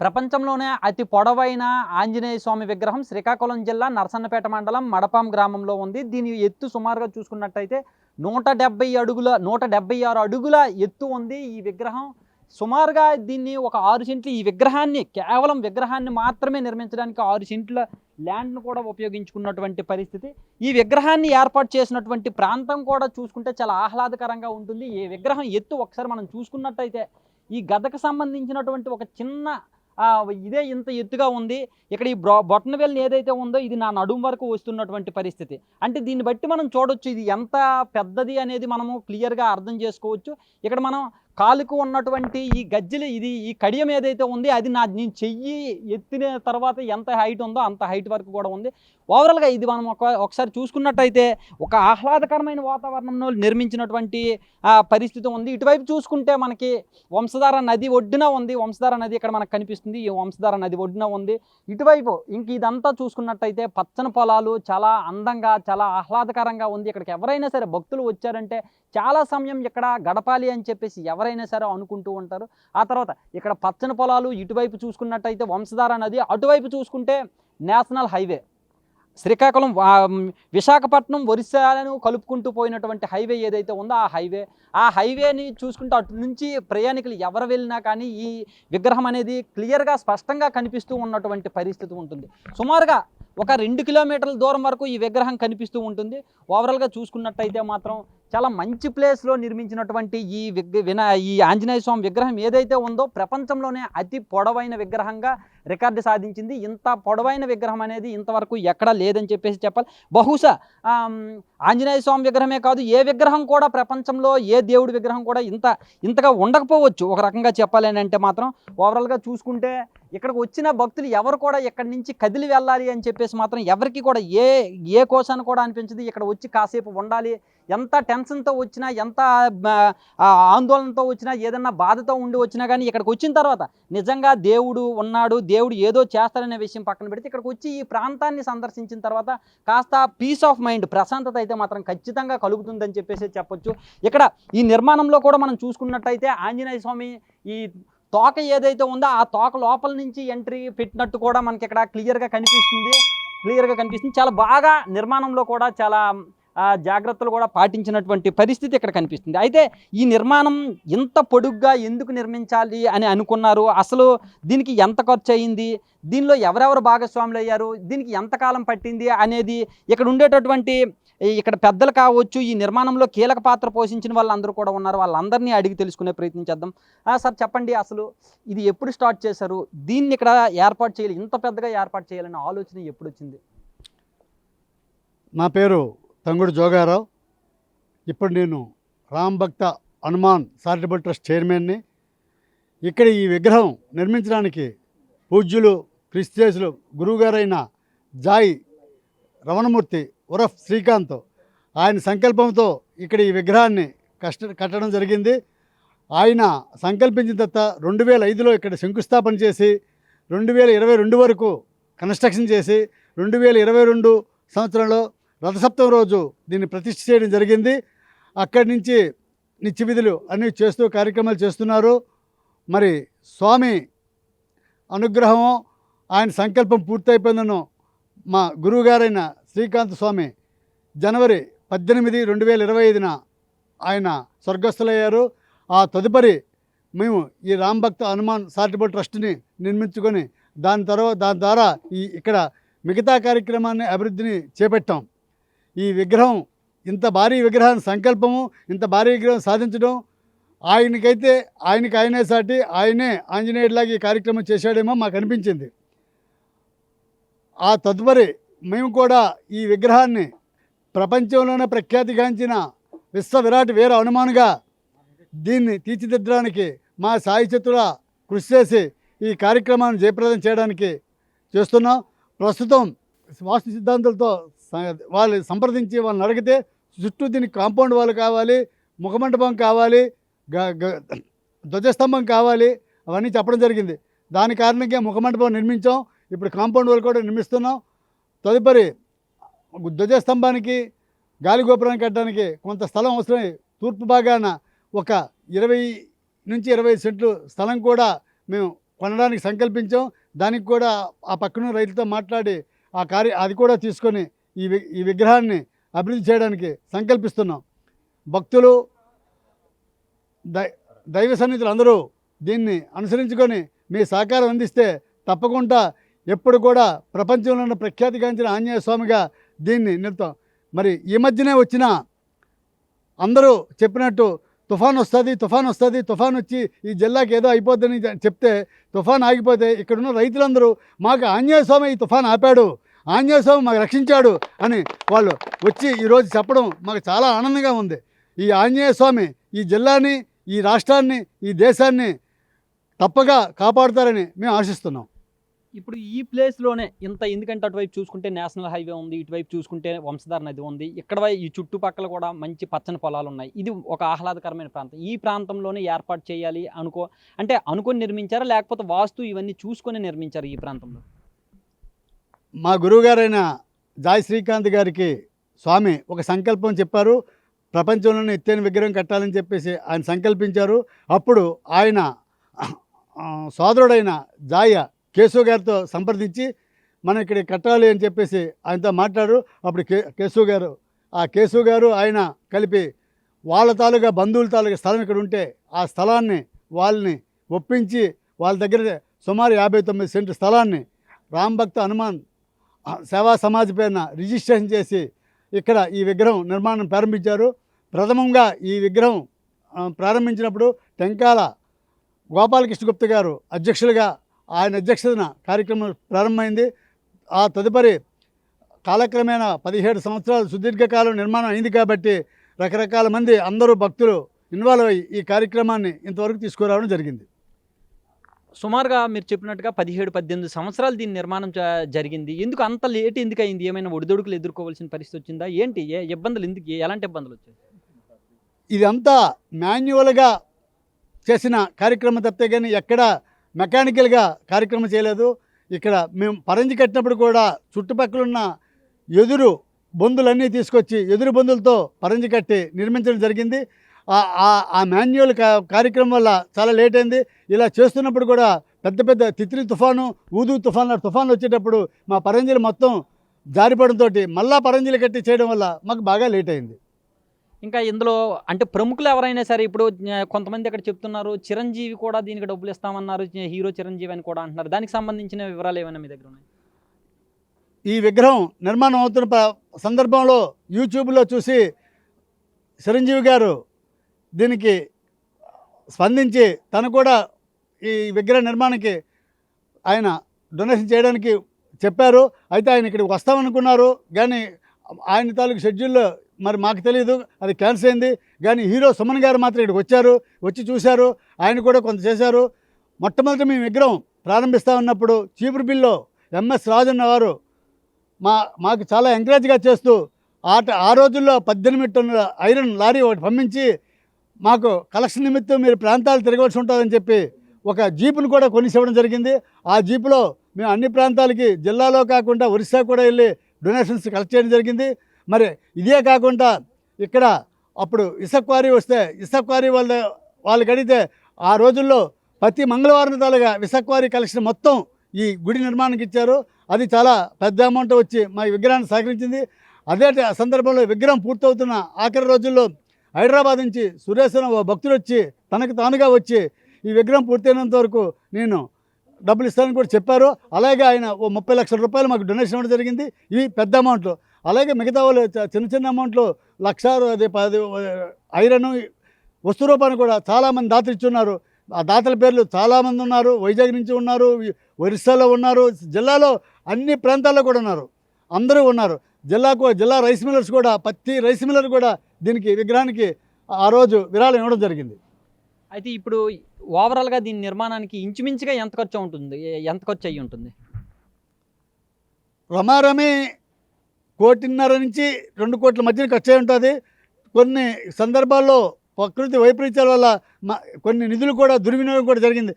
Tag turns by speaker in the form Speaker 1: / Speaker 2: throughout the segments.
Speaker 1: ప్రపంచంలోనే అతి పొడవైన ఆంజనేయ స్వామి విగ్రహం శ్రీకాకుళం జిల్లా నరసన్నపేట మండలం మడపాం గ్రామంలో ఉంది. దీని ఎత్తు సుమారుగా చూసుకున్నట్టయితే 176 అడుగుల ఎత్తు ఉంది ఈ విగ్రహం. సుమారుగా దీన్ని ఒక 6 సెంట్లు ఈ విగ్రహాన్ని కేవలం విగ్రహాన్ని మాత్రమే నిర్మించడానికి 6 సెంట్ల ల్యాండ్ను కూడా ఉపయోగించుకున్నటువంటి పరిస్థితి. ఈ విగ్రహాన్ని ఏర్పాటు చేసినటువంటి ప్రాంతం కూడా చూసుకుంటే చాలా ఆహ్లాదకరంగా ఉంటుంది. ఈ విగ్రహం ఎత్తు ఒకసారి మనం చూసుకున్నట్టయితే ఈ గదకు సంబంధించినటువంటి ఒక చిన్న ఇదే ఇంత ఎత్తుగా ఉంది. ఇక్కడ ఈ బొటనవేలు ఏదైతే ఉందో ఇది నా నడుము వరకు వస్తున్నటువంటి పరిస్థితి. అంటే దీన్ని బట్టి మనం చూడొచ్చు ఇది ఎంత పెద్దది అనేది మనము క్లియర్గా అర్థం చేసుకోవచ్చు. ఇక్కడ మనం కాలుకు ఉన్నటువంటి ఈ గజ్జెలు ఈ కడియం ఏదైతే ఉంది అది నేను చెయ్యి ఎత్తిన తర్వాత ఎంత హైట్ ఉందో అంత హైట్ వరకు కూడా ఉంది. ఓవరాల్గా ఇది మనం ఒకసారి చూసుకున్నట్టయితే ఒక ఆహ్లాదకరమైన వాతావరణంలో నిర్మించినటువంటి పరిస్థితి ఉంది. ఇటువైపు చూసుకుంటే మనకి వంశధార నది ఒడ్డున ఉంది. వంశధార నది ఇక్కడ మనకు కనిపిస్తుంది. ఈ వంశధార నది ఒడ్డున ఉంది. ఇటువైపు ఇంక ఇదంతా చూసుకున్నట్టయితే పచ్చని పొలాలు చాలా అందంగా చాలా ఆహ్లాదకరంగా ఉంది. ఇక్కడికి ఎవరైనా సరే భక్తులు వచ్చారంటే చాలా సమయం ఇక్కడ గడపాలి అని చెప్పేసి ఎవరైనా సరే అనుకుంటూ ఉంటారు. ఆ తర్వాత ఇక్కడ పచ్చని పొలాలు, ఇటువైపు చూసుకున్నట్టయితే వంశధార నది, అటువైపు చూసుకుంటే నేషనల్ హైవే శ్రీకాకుళం విశాఖపట్నం ఒరిస్సాలను కలుపుకుంటూ పోయినటువంటి హైవే ఏదైతే ఉందో ఆ హైవేని చూసుకుంటూ అటు నుంచి ప్రయాణికులు ఎవరు వెళ్ళినా కానీ ఈ విగ్రహం అనేది క్లియర్గా స్పష్టంగా కనిపిస్తూ ఉన్నటువంటి పరిస్థితి ఉంటుంది. సుమారుగా ఒక 2 కిలోమీటర్ల దూరం వరకు ఈ విగ్రహం కనిపిస్తూ ఉంటుంది. ఓవరాల్గా చూసుకున్నట్టయితే మాత్రం చాలా మంచి ప్లేస్లో నిర్మించినటువంటి ఈ ఆంజనేయ స్వామి విగ్రహం ఏదైతే ఉందో ప్రపంచంలోనే అతి పొడవైన విగ్రహంగా రికార్డు సాధించింది. ఇంత పొడవైన విగ్రహం అనేది ఇంతవరకు ఎక్కడా లేదని చెప్పేసి చెప్పాలి. బహుశా ఆంజనేయ స్వామి విగ్రహమే కాదు, ఏ విగ్రహం కూడా ప్రపంచంలో ఏ దేవుడి విగ్రహం కూడా ఇంతగా ఉండకపోవచ్చు ఒక రకంగా చెప్పాలి అని అంటే మాత్రం. ఓవరాల్గా చూసుకుంటే ఇక్కడికి వచ్చిన భక్తులు ఎవరు కూడా ఇక్కడి నుంచి కదిలి వెళ్ళాలి అని చెప్పేసి మాత్రం ఎవరికి కూడా ఏ కోశాన్ని కూడా అనిపించదు. ఇక్కడ వచ్చి కాసేపు ఉండాలి. ఎంత టెన్షన్తో వచ్చినా, ఎంత ఆందోళనతో వచ్చినా, ఏదన్నా బాధతో ఉండి వచ్చినా కానీ ఇక్కడికి వచ్చిన తర్వాత నిజంగా దేవుడు ఉన్నాడు, దేవుడు ఏదో చేస్తాడనే విషయం పక్కన పెడితే ఇక్కడికి వచ్చి ఈ ప్రాంతాన్ని సందర్శించిన తర్వాత కాస్త పీస్ ఆఫ్ మైండ్, ప్రశాంతత అయితే మాత్రం ఖచ్చితంగా కలుగుతుందని చెప్పేసి చెప్పొచ్చు. ఇక్కడ ఈ నిర్మాణంలో కూడా మనం చూసుకున్నట్టయితే ఆంజనేయ స్వామి ఈ తోక ఏదైతే ఉందో ఆ తోక లోపల నుంచి ఎంట్రీ పెట్టినట్టు కూడా మనకి ఇక్కడ క్లియర్గా కనిపిస్తుంది. చాలా బాగా నిర్మాణంలో కూడా చాలా జాగ్రత్తలు కూడా పాటించినటువంటి పరిస్థితి ఇక్కడ కనిపిస్తుంది. అయితే ఈ నిర్మాణం ఇంత పొడుగ్గా ఎందుకు నిర్మించాలి అని అనుకున్నారు, అసలు దీనికి ఎంత ఖర్చు అయింది, దీనిలో ఎవరెవరు భాగస్వాములు అయ్యారు, దీనికి ఎంతకాలం పట్టింది అనేది ఇక్కడ ఉండేటటువంటి ఇక్కడ పెద్దలు కావచ్చు, ఈ నిర్మాణంలో కీలక పాత్ర పోషించిన వాళ్ళందరూ కూడా ఉన్నారు. వాళ్ళందరినీ అడిగి తెలుసుకునే ప్రయత్నం చేద్దాం. సార్ చెప్పండి, అసలు ఇది ఎప్పుడు స్టార్ట్ చేశారు, దీన్ని ఇక్కడ ఏర్పాటు చేయాలి, ఇంత పెద్దగా ఏర్పాటు చేయాలనే ఆలోచన ఎప్పుడు వచ్చింది?
Speaker 2: నా పేరు తంగుడు జోగారావు. ఇప్పుడు నేను రామ్ భక్త హనుమాన్ చారిటబుల్ ట్రస్ట్ చైర్మన్ని. ఇక్కడ ఈ విగ్రహం నిర్మించడానికి పూజ్యులు క్రిస్టియన్స్లు గురువుగారైన జాయ్ రమణమూర్తి ఉరఫ్ శ్రీకాంత్ ఆయన సంకల్పంతో ఇక్కడ ఈ విగ్రహాన్ని కట్టడం జరిగింది. ఆయన సంకల్పించిన తర్వాత 2005లో ఇక్కడ శంకుస్థాపన చేసి 2022 వరకు కన్స్ట్రక్షన్ చేసి 2022 సంవత్సరంలో రథసప్తమి రోజు దీన్ని ప్రతిష్ఠ చేయడం జరిగింది. అక్కడి నుంచి నిత్య విధులు అన్నీ చేస్తూ కార్యక్రమాలు చేస్తున్నారు. మరి స్వామి అనుగ్రహము ఆయన సంకల్పం పూర్తయిపోయిందను మా గురువుగారైన శ్రీకాంత్ స్వామి జనవరి 18, 2025న ఆయన స్వర్గస్థులయ్యారు. ఆ తదుపరి మేము ఈ రామ్ భక్త హనుమాన్ చారిటబుల్ ట్రస్ట్ని నిర్మించుకొని దాని ద్వారా ఇక్కడ మిగతా కార్యక్రమాన్ని అభివృద్ధిని చేపట్టాం. ఈ విగ్రహం ఇంత భారీ విగ్రహాన్ని సంకల్పము, ఇంత భారీ విగ్రహం సాధించడం ఆయనే సాటి ఆయనే ఆంజనేయుడిలాగా ఈ కార్యక్రమం చేశాడేమో మాకు అనిపించింది. ఆ తదుపరి మేము కూడా ఈ విగ్రహాన్ని ప్రపంచంలోనే ప్రఖ్యాతిగాంచిన విశ్వవిరాట్ వీర హనుమాన్గా దీన్ని తీర్చిదిద్దడానికి మా సాయశక్తుల కృషి చేసి ఈ కార్యక్రమాన్ని జయప్రదం చేయడానికి చేస్తున్నాం. ప్రస్తుతం వాస్తు సిద్ధాంతాలతో వాళ్ళు సంప్రదించి వాళ్ళని అడిగితే చుట్టూ దీనికి కాంపౌండ్ వాళ్ళు కావాలి, ముఖమండపం కావాలి, ధ్వజస్తంభం కావాలి, అవన్నీ చెప్పడం జరిగింది. దాని కారణంగా ముఖమండపం నిర్మించాం. ఇప్పుడు కాంపౌండ్ వాళ్ళు కూడా నిర్మిస్తున్నాం. తదుపరి ధ్వజస్తంభానికి గాలిగోపురాన్ని కట్టడానికి కొంత స్థలం అవసరమై తూర్పు భాగాన ఒక 20 నుంచి 25 సెంట్లు స్థలం కూడా మేము కొనడానికి సంకల్పించాం. దానికి కూడా ఆ పక్కన రైతులతో మాట్లాడి అది కూడా తీసుకొని ఈ విగ్రహాన్ని అభివృద్ధి చేయడానికి సంకల్పిస్తున్నాం. భక్తులు దైవ సన్నిధులు అందరూ దీన్ని అనుసరించుకొని మీ సహకారం అందిస్తే తప్పకుండా ఎప్పుడు కూడా ప్రపంచంలో ఉన్న ప్రఖ్యాతిగాంచిన ఆంజనేయ స్వామిగా దీన్ని నిలుపుతాం. మరి ఈ మధ్యనే వచ్చిన అందరూ చెప్పినట్టు తుఫాన్ వస్తుంది, తుఫాన్ వచ్చి ఈ జిల్లాకి ఏదో అయిపోద్దని చెప్తే తుఫాన్ ఆగిపోతే ఇక్కడున్న రైతులందరూ మాకు ఆంజనేయ స్వామి ఈ తుఫాన్ ఆపాడు, ఆంజనేయ స్వామి మాకు రక్షించాడు అని వాళ్ళు వచ్చి ఈరోజు చెప్పడం మాకు చాలా ఆనందంగా ఉంది. ఈ ఆంజనేయ స్వామి ఈ జిల్లాని, ఈ రాష్ట్రాన్ని, ఈ దేశాన్ని తప్పగా కాపాడుతారని మేము ఆశిస్తున్నాం.
Speaker 1: ఇప్పుడు ఈ ప్లేస్లోనే ఎందుకంటే అటువైపు చూసుకుంటే నేషనల్ హైవే ఉంది, ఇటువైపు చూసుకుంటే వంశధార నది ఉంది, ఇక్కడ ఈ చుట్టుపక్కల కూడా మంచి పచ్చని పొలాలు ఉన్నాయి. ఇది ఒక ఆహ్లాదకరమైన ప్రాంతం. ఈ ప్రాంతంలోనే ఏర్పాటు చేయాలి అనుకొని నిర్మించారా, లేకపోతే వాస్తు ఇవన్నీ చూసుకొని నిర్మించారు ఈ ప్రాంతంలో?
Speaker 2: మా గురువుగారైన జాయ్ శ్రీకాంత్ గారికి స్వామి ఒక సంకల్పం చెప్పారు. ప్రపంచంలోనే ఎత్తైన విగ్రహం కట్టాలని చెప్పేసి ఆయన సంకల్పించారు. అప్పుడు ఆయన సోదరుడైన జాయ కేశవ్ గారితో సంప్రదించి మనం ఇక్కడ కట్టాలి అని చెప్పేసి ఆయనతో మాట్లాడారు. అప్పుడు కేశవ్ గారు ఆయన కలిపి వాళ్ళ తాలూకా బంధువుల తాలూకా స్థలం ఇక్కడ ఉంటే ఆ స్థలాన్ని వాళ్ళని ఒప్పించి వాళ్ళ దగ్గర సుమారు 59 సెంటు స్థలాన్ని రాంభక్త హనుమాన్ సేవా సమాజ్ పేరున రిజిస్ట్రేషన్ చేసి ఇక్కడ ఈ విగ్రహం నిర్మాణం ప్రారంభించారు. ప్రథమంగా ఈ విగ్రహం ప్రారంభించినప్పుడు టెంకాల గోపాలకృష్ణ గుప్త గారు అధ్యక్షులుగా ఆయన అధ్యక్షతన కార్యక్రమం ప్రారంభమైంది. ఆ తదుపరి కాలక్రమేణా 17 సంవత్సరాలు సుదీర్ఘకాలం నిర్మాణం అయింది కాబట్టి రకరకాల మంది అందరూ భక్తులు ఇన్వాల్వ్ అయ్యి ఈ కార్యక్రమాన్ని ఇంతవరకు తీసుకురావడం జరిగింది.
Speaker 1: సుమారుగా మీరు చెప్పినట్టుగా 17-18 సంవత్సరాలు దీని నిర్మాణం జరిగింది. ఎందుకు అంత లేట్ ఎందుకు అయింది? ఏమైనా ఒడిదొడుకులు ఎదుర్కోవాల్సిన పరిస్థితి వచ్చిందా ఏంటి? ఇబ్బందులు ఎలాంటి ఇబ్బందులు వచ్చాయి?
Speaker 2: ఇదంతా మాన్యువల్గా చేసిన కార్యక్రమం తప్పితే కానీ ఎక్కడ మెకానికల్గా కార్యక్రమం చేయలేదు. ఇక్కడ మేము పరంజి కట్టినప్పుడు కూడా చుట్టుపక్కల ఎదురు బొందులన్నీ తీసుకొచ్చి ఎదురు బొందులతో పరంజి కట్టి నిర్మించడం జరిగింది. ఆ మాన్యువల్ కార్యక్రమం వల్ల చాలా లేట్ అయింది. ఇలా చేస్తున్నప్పుడు కూడా పెద్ద తిత్లీ తుఫాను, ఊదు తుఫాన్లు వచ్చేటప్పుడు మా పరంజీలు మొత్తం జారిపడంతో మళ్ళా పరంజీలు కట్టి చేయడం వల్ల మాకు బాగా లేట్ అయింది.
Speaker 1: ఇంకా ఇందులో ప్రముఖులు ఎవరైనా సరే ఇప్పుడు కొంతమంది అక్కడ చెప్తున్నారు చిరంజీవి కూడా దీనికి డబ్బులు ఇస్తామన్నారు, హీరో చిరంజీవి అని కూడా అంటున్నారు. దానికి సంబంధించిన వివరాలు ఏమైనా మీ దగ్గర ఉన్నాయి?
Speaker 2: ఈ విగ్రహం నిర్మాణం అవుతున్న సందర్భంలో యూట్యూబ్లో చూసి చిరంజీవి గారు దీనికి స్పందించి తను కూడా ఈ విగ్రహ నిర్మాణానికి ఆయన డొనేషన్ చేయడానికి చెప్పారు. అయితే ఆయన ఇక్కడికి వస్తామనుకున్నారు కానీ ఆయన తాలూకు షెడ్యూల్లో మరి మాకు తెలియదు, అది క్యాన్సిల్ అయింది. కానీ హీరో సుమన్ గారు మాత్రం ఇక్కడికి వచ్చి చూశారు, ఆయన కూడా కొంత చేశారు. మొట్టమొదటి మేము విగ్రహం ప్రారంభిస్తూ ఉన్నప్పుడు చీపురుపల్లిలో ఎంఎస్ రాజు అన్నవారు మాకు చాలా ఎంకరేజ్గా చేస్తూ ఆ రోజుల్లో 18 టన్నుల ఐరన్ లారీ ఒకటి పంపించి మాకు కలెక్షన్ నిమిత్తం మీరు ప్రాంతాలు తిరగవలసి ఉంటుందని చెప్పి ఒక జీపును కూడా కొనివ్వడం జరిగింది. ఆ జీపులో మేము అన్ని ప్రాంతాలకి జిల్లాలో కాకుండా ఒరిస్సా కూడా వెళ్ళి డొనేషన్స్ కలెక్ట్ చేయడం జరిగింది. మరి ఇదే కాకుండా ఇక్కడ అప్పుడు ఇసుక క్వారీ వస్తే ఇసుక క్వారీ వాళ్ళకి అడిగితే ఆ రోజుల్లో ప్రతి మంగళవారం తాలుగా ఇసుక క్వారీ కలెక్షన్ మొత్తం ఈ గుడి నిర్మాణానికి ఇచ్చారు. అది చాలా పెద్ద అమౌంట్ వచ్చి మా విగ్రహాన్ని సహకరించింది. అదే సందర్భంలో విగ్రహం పూర్తవుతున్న ఆఖరి రోజుల్లో హైదరాబాద్ నుంచి సురేష్ ఓ భక్తుడు వచ్చి తనకు తానుగా వచ్చి ఈ విగ్రహం పూర్తయినంత వరకు నేను డబ్బులు ఇస్తానని కూడా చెప్పారు. అలాగే ఆయన ఓ 30 లక్షల రూపాయలు మాకు డొనేషన్ ఇవ్వడం జరిగింది. ఇవి పెద్ద అమౌంట్లు. అలాగే మిగతా వాళ్ళు చిన్న అమౌంట్లు 1,10 ఐరన్ వస్తు రూపాన్ని కూడా చాలామంది దాతలు ఇచ్చున్నారు. ఆ దాతల పేర్లు చాలామంది ఉన్నారు. వైజాగ్ నుంచి ఉన్నారు, ఒరిస్సాలో ఉన్నారు, జిల్లాలో అన్ని ప్రాంతాల్లో కూడా ఉన్నారు, అందరూ ఉన్నారు. జిల్లా రైస్ మిల్లర్స్ కూడా ప్రతి రైస్ మిల్లర్ కూడా దీనికి విగ్రహానికి ఆ రోజు విరాళం ఇవ్వడం జరిగింది.
Speaker 1: అయితే ఇప్పుడు ఓవరాల్గా దీని నిర్మాణానికి ఇంచుమించుగా ఎంత ఖర్చు అయ్యి ఉంటుంది?
Speaker 2: రమారమి 1.5 నుంచి 2 కోట్ల మధ్యన ఖర్చు అయి ఉంటుంది. కొన్ని సందర్భాల్లో ప్రకృతి వైపరీత్యాల వల్ల కొన్ని నిధులు కూడా దుర్వినియోగం కూడా జరిగింది.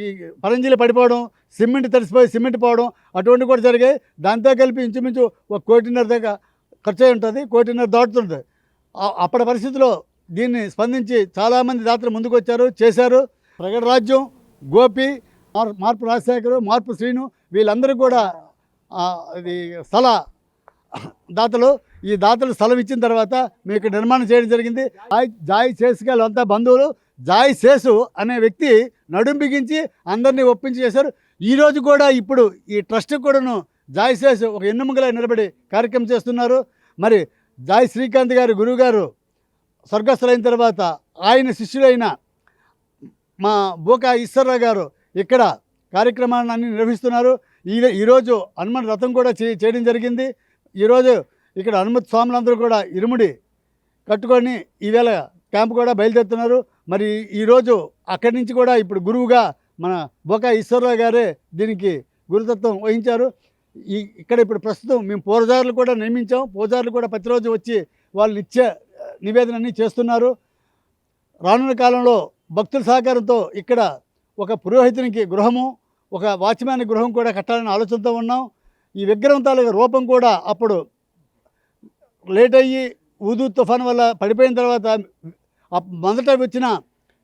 Speaker 2: ఈ పరంజీలు పడిపోవడం, సిమెంట్ తడిసిపోయి సిమెంట్ పోవడం అటువంటి కూడా జరిగాయి. దాంతో కలిపి ఇంచుమించు 1.5 కోటి దాకా ఖర్చు అయి ఉంటుంది, 1.5 కోటి దాటుతుంటుంది. అప్పటి పరిస్థితిలో దీన్ని స్పందించి చాలామంది దాతలు ముందుకు వచ్చారు, చేశారు. ప్రగడ రాజ్యం, గోపి, మార్పు రాజశేఖరు, మార్పు శ్రీను వీళ్ళందరూ కూడా ఇది స్థల దాతలు. ఈ దాతలు స్థలం ఇచ్చిన తర్వాత మీకు నిర్మాణం చేయడం జరిగింది. జాయ్ శేషుగారు అంతా బంధువులు. జాయ్ శేషు అనే వ్యక్తి నడుం బిగించి అందరినీ ఒప్పించి చేశారు. ఈరోజు కూడా ఇప్పుడు ఈ ట్రస్ట్ కూడాను జాయ్ శేషు ఒక ఎన్నుముకలా నిలబడి కార్యక్రమం చేస్తున్నారు. మరి జాయ్ శ్రీకాంత్ గారు గురువు గారు స్వర్గస్థులైన తర్వాత ఆయన శిష్యులైన మా బోకా ఈశ్వరరావు గారు ఇక్కడ కార్యక్రమాన్ని అన్ని నిర్వహిస్తున్నారు. ఈరోజు హనుమాన్ రథం కూడా చేయడం జరిగింది. ఈరోజు ఇక్కడ హనుమత్ స్వాములందరూ కూడా ఇరుముడి కట్టుకొని ఈవేళ క్యాంపు కూడా బయలుదేరుతున్నారు. మరి ఈరోజు అక్కడి నుంచి కూడా ఇప్పుడు గురువుగా మన బోకా ఈశ్వరరావు గారే దీనికి గురుతత్వం వహించారు. ఇక్కడ ఇప్పుడు ప్రస్తుతం మేము పూజారులు కూడా నియమించాం. పూజారులు కూడా ప్రతిరోజు వచ్చి వాళ్ళు నిత్య నివేదనని చేస్తున్నారు. రానున్న కాలంలో భక్తుల సహకారంతో ఇక్కడ ఒక పురోహితునికి గృహము, ఒక వాచ్మ్యాన్ గృహం కూడా కట్టాలని ఆలోచనతో ఉన్నాం. ఈ విగ్రహం తాలూకా రూపం కూడా అప్పుడు లేట్ అయ్యి ఊదు తుఫాను వల్ల పడిపోయిన తర్వాత మొదట వచ్చిన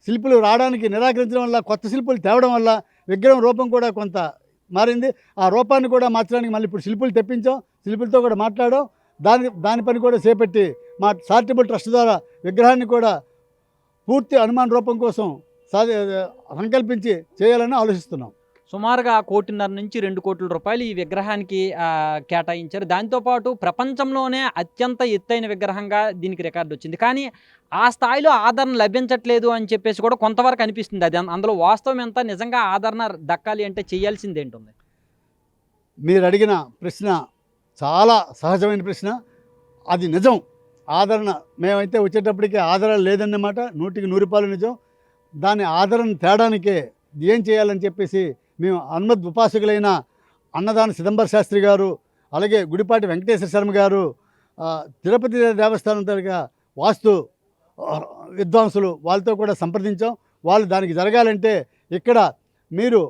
Speaker 2: శిల్పులు రావడానికి నిరాకరించడం వల్ల కొత్త శిల్పులు తేవడం వల్ల విగ్రహం రూపం కూడా కొంత మారింది. ఆ రూపాన్ని కూడా మార్చడానికి మళ్ళీ ఇప్పుడు శిల్పులు తెప్పించాం. శిల్పులతో కూడా మాట్లాడాం. దాని పని కూడా చేపట్టి మా చారిటబుల్ ట్రస్ట్ ద్వారా విగ్రహాన్ని కూడా పూర్తి హనుమాన్ రూపం కోసం సంకల్పించి చేయాలని ఆలోచిస్తున్నాం.
Speaker 1: సుమారుగా 1.5 నుంచి 2 కోట్ల రూపాయలు ఈ విగ్రహానికి కేటాయించారు. దాంతోపాటు ప్రపంచంలోనే అత్యంత ఎత్తైన విగ్రహంగా దీనికి రికార్డు వచ్చింది. కానీ ఆ స్థాయిలో ఆదరణ లభించట్లేదు అని చెప్పేసి కూడా కొంతవరకు అనిపిస్తుంది. అది అందులో వాస్తవం ఎంత, నిజంగా ఆదరణ దక్కాలి అంటే చేయాల్సింది ఏంటుంది?
Speaker 2: మీరు అడిగిన ప్రశ్న చాలా సహజమైన ప్రశ్న. అది నిజం. ఆదరణ మేమైతే వచ్చేటప్పటికి ఆదరణ లేదన్నమాట. 100కి 100 నిజం. దాని ఆదరణ తేడానికే ఏం చేయాలని చెప్పేసి మేము హనుమద్ ఉపాసకులైన అన్నదాన చిదంబర శాస్త్రి గారు, అలాగే గుడిపాటి వెంకటేశ్వర శర్మ గారు, తిరుపతి దేవస్థానం తరగా వాస్తు విద్వాంసులు వాళ్ళతో కూడా సంప్రదించాం. వాళ్ళు దానికి జరగాలంటే ఇక్కడ మీరు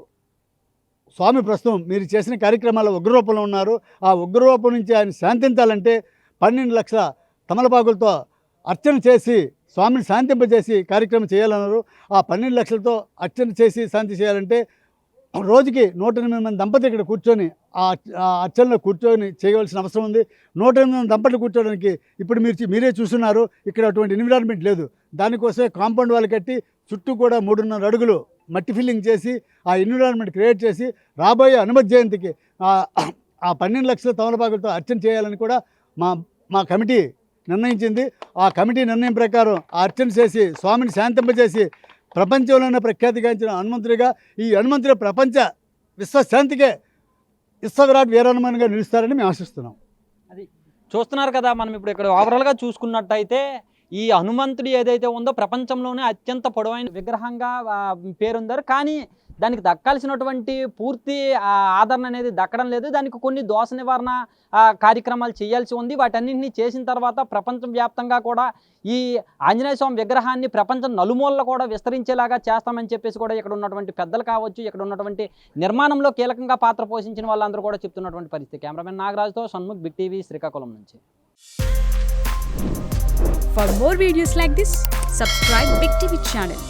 Speaker 2: స్వామి ప్రస్తుతం మీరు చేసిన కార్యక్రమాల్లో ఉగ్రరూపంలో ఉన్నారు. ఆ ఉగ్రరూపం నుంచి ఆయన శాంతించాలంటే 12 లక్షల తమలపాకులతో అర్చన చేసి స్వామిని శాంతింపజేసి కార్యక్రమం చేయాలన్నారు. ఆ 12 లక్షలతో అర్చన చేసి శాంతి చేయాలంటే రోజుకి 108 మంది దంపతులు ఇక్కడ కూర్చొని ఆ అర్చనలో కూర్చొని చేయవలసిన అవసరం ఉంది. 108 మంది దంపతులు కూర్చోడానికి ఇప్పుడు మీరే చూస్తున్నారు. ఇక్కడ అటువంటి ఎన్విరాన్మెంట్ లేదు. దానికోసమే కాంపౌండ్ వాళ్ళు కట్టి చుట్టూ కూడా 3.5 అడుగులు మట్టి ఫిల్లింగ్ చేసి ఆ ఎన్విరాన్మెంట్ క్రియేట్ చేసి రాబోయే హనుమత్ జయంతికి ఆ 12 లక్షల తమలపాకులతో అర్చన చేయాలని కూడా మా కమిటీ నిర్ణయించింది. ఆ కమిటీ నిర్ణయం ప్రకారం ఆ అర్చన చేసి స్వామిని శాంతింపజేసి ప్రపంచంలోనే ప్రఖ్యాతిగాంచిన హనుమంతుడిగా ఈ హనుమంతుడి ప్రపంచ విశ్వశాంతికే విశ్వవిరాట్ వీరహనుమాన్గా నిలుస్తారని మేము ఆశిస్తున్నాం.
Speaker 1: అది చూస్తున్నారు కదా, మనం ఇప్పుడు ఇక్కడ ఓవరాల్గా చూసుకున్నట్టయితే ఈ హనుమంతుడి ఏదైతే ఉందో ప్రపంచంలోనే అత్యంత పొడవైన విగ్రహంగా పేరొందారు. కానీ దానికి దక్కాల్సినటువంటి పూర్తి ఆదరణ అనేది దక్కడం లేదు. దానికి కొన్ని దోష నివారణ కార్యక్రమాలు చేయాల్సి ఉంది. వాటన్నింటినీ చేసిన తర్వాత ప్రపంచవ్యాప్తంగా కూడా ఈ ఆంజనేయ స్వామి విగ్రహాన్ని ప్రపంచం నలుమూలలో కూడా విస్తరించేలాగా చేస్తామని చెప్పేసి కూడా ఇక్కడ ఉన్నటువంటి పెద్దలు కావచ్చు, ఇక్కడ ఉన్నటువంటి నిర్మాణంలో కీలకంగా పాత్ర పోషించిన వాళ్ళందరూ కూడా చెప్తున్నటువంటి పరిస్థితి. కెమెరామెన్ నాగరాజుతో షణ్ముఖ్, బిగ్ టీవీ, శ్రీకాకుళం నుంచి.
Speaker 3: For more videos like this, subscribe Big TV channel.